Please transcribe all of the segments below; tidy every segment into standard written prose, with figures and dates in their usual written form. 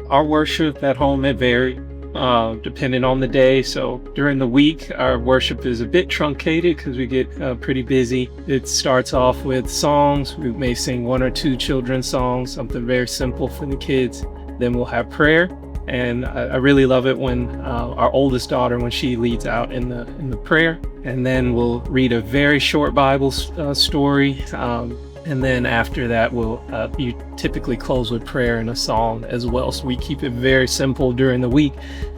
Our worship at home, it varied depending on the day. So during the week, our worship is a bit truncated because we get pretty busy. It starts off with songs. We may sing one or two children's songs, something very simple for the kids. Then we'll have prayer. And I really love it when our oldest daughter, when she leads out in the prayer. And then we'll read a very short Bible story. And then after that, you typically close with prayer and a song as well. So we keep it very simple during the week.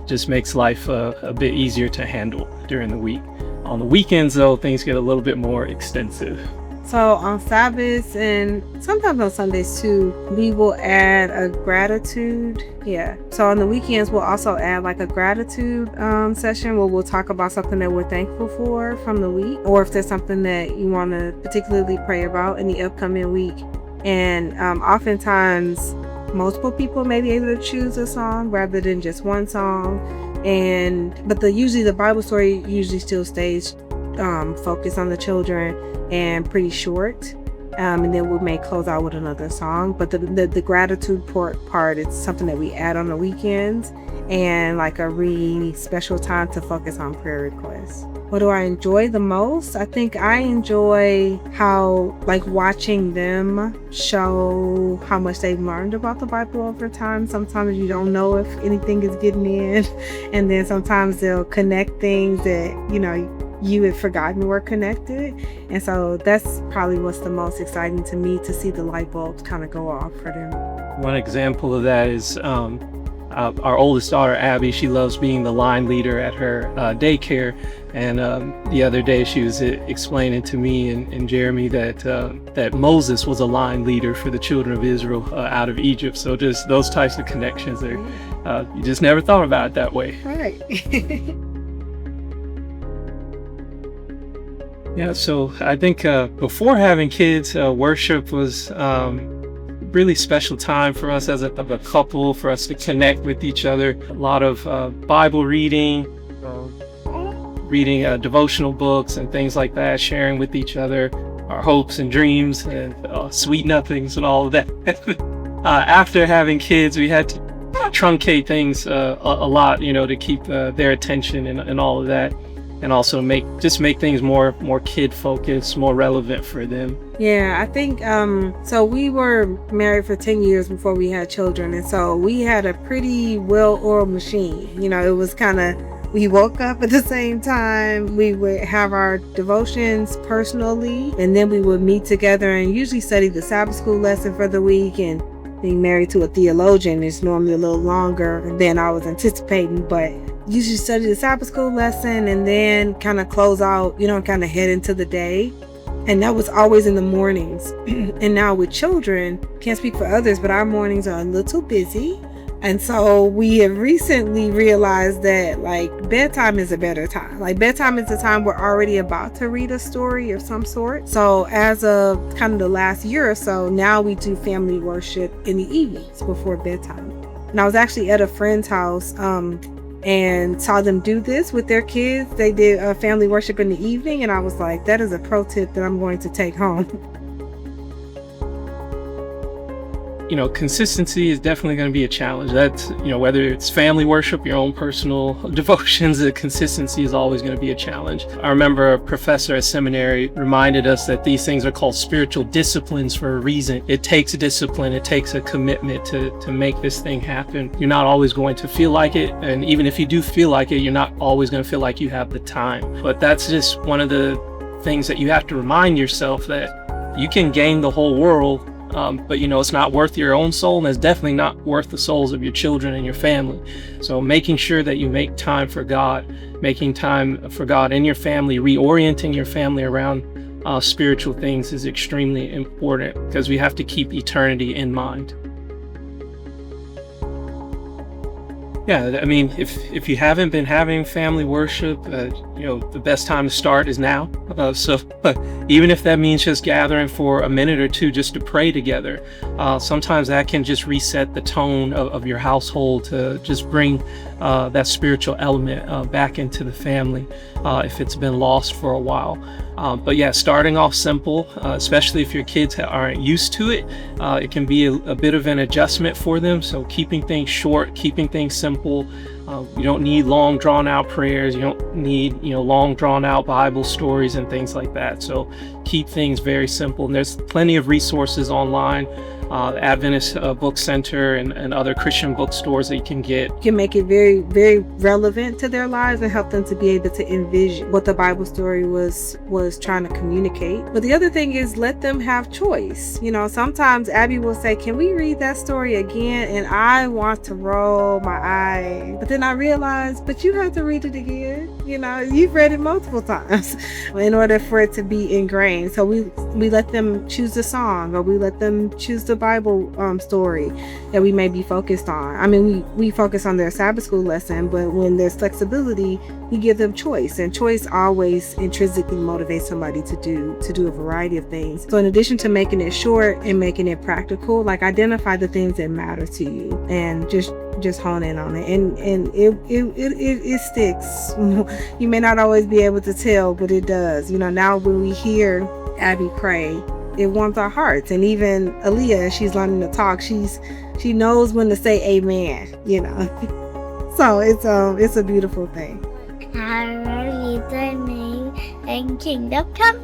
Just makes life a bit easier to handle during the week. On the weekends, though, things get a little bit more extensive. So on Sabbaths and sometimes on Sundays too, we will add a gratitude. Yeah. So on the weekends, we'll also add like a gratitude session where we'll talk about something that we're thankful for from the week, or if there's something that you want to particularly pray about in the upcoming week. And oftentimes, multiple people may be able to choose a song rather than just one song. But usually the Bible story usually still stays focused on the children and pretty short, and then we may close out with another song. But the gratitude part is something that we add on the weekends, and like a really special time to focus on prayer requests. What do I enjoy the most? I think I enjoy how, like, watching them show how much they've learned about the Bible over time. Sometimes you don't know if anything is getting in, and then sometimes they'll connect things that you had forgotten were connected. And so that's probably what's the most exciting to me, to see the light bulbs kind of go off for them. One example of that is our oldest daughter, Abby. She loves being the line leader at her daycare. And the other day she was explaining to me and Jeremy that Moses was a line leader for the children of Israel out of Egypt. So just those types of connections there. You just never thought about it that way. Right. Yeah, so I think before having kids, worship was really special time for us as a couple, for us to connect with each other. A lot of Bible reading, reading devotional books and things like that, sharing with each other our hopes and dreams and sweet nothings and all of that. After having kids, we had to truncate things a lot, to keep their attention and all of that. And also make things more kid focused, more relevant for them. Yeah, I think so we were married for 10 years before we had children, and so we had a pretty well-oiled machine. It was kind of, we woke up at the same time, we would have our devotions personally, and then we would meet together and usually study the Sabbath school lesson for the week. And being married to a theologian is normally a little longer than I was anticipating, but usually study the Sabbath school lesson and then kind of close out, kind of head into the day. And that was always in the mornings. And now with children, can't speak for others, but our mornings are a little busy. And so we have recently realized that bedtime is a better time. Bedtime is the time we're already about to read a story of some sort. So as of kind of the last year or so, now we do family worship in the evenings before bedtime. And I was actually at a friend's house and saw them do this with their kids. They did family worship in the evening, and I was like, that is a pro tip that I'm going to take home. Consistency is definitely going to be a challenge. That's, whether it's family worship, your own personal devotions, the consistency is always going to be a challenge. I remember a professor at seminary reminded us that these things are called spiritual disciplines for a reason. It takes discipline. It takes a commitment to make this thing happen. You're not always going to feel like it. And even if you do feel like it, you're not always going to feel like you have the time. But that's just one of the things that you have to remind yourself, that you can gain the whole world, but it's not worth your own soul, and it's definitely not worth the souls of your children and your family. So making sure that you make time for God, making time for God in your family, reorienting your family around spiritual things is extremely important, because we have to keep eternity in mind. Yeah, I mean, if you haven't been having family worship, the best time to start is now. So even if that means just gathering for a minute or two just to pray together, sometimes that can just reset the tone of your household to just bring that spiritual element back into the family if it's been lost for a while. But yeah, starting off simple, especially if your kids aren't used to it, it can be a bit of an adjustment for them. So keeping things short, keeping things simple. You don't need long drawn out prayers. You don't need, long drawn out Bible stories and things like that. So keep things very simple. And there's plenty of resources online. Adventist Book Center and other Christian bookstores that you can get. You can make it very, very relevant to their lives and help them to be able to envision what the Bible story was trying to communicate. But the other thing is let them have choice. Sometimes Abby will say, "Can we read that story again?" And I want to roll my eye. But then I realize, but you have to read it again. You've read it multiple times in order for it to be ingrained. So we let them choose the song, or we let them choose the Bible story that we may be focused on. I mean, we focus on their Sabbath school lesson, but when there's flexibility, we give them choice, and choice always intrinsically motivates somebody to do a variety of things. So in addition to making it short and making it practical, like identify the things that matter to you and just hone in on it, and it sticks. You may not always be able to tell, but it does. Now when we hear Abby pray, it warms our hearts. And even Aaliyah, she's learning to talk, she knows when to say amen. So it's a beautiful thing. Hallowed be thy name, and kingdom come.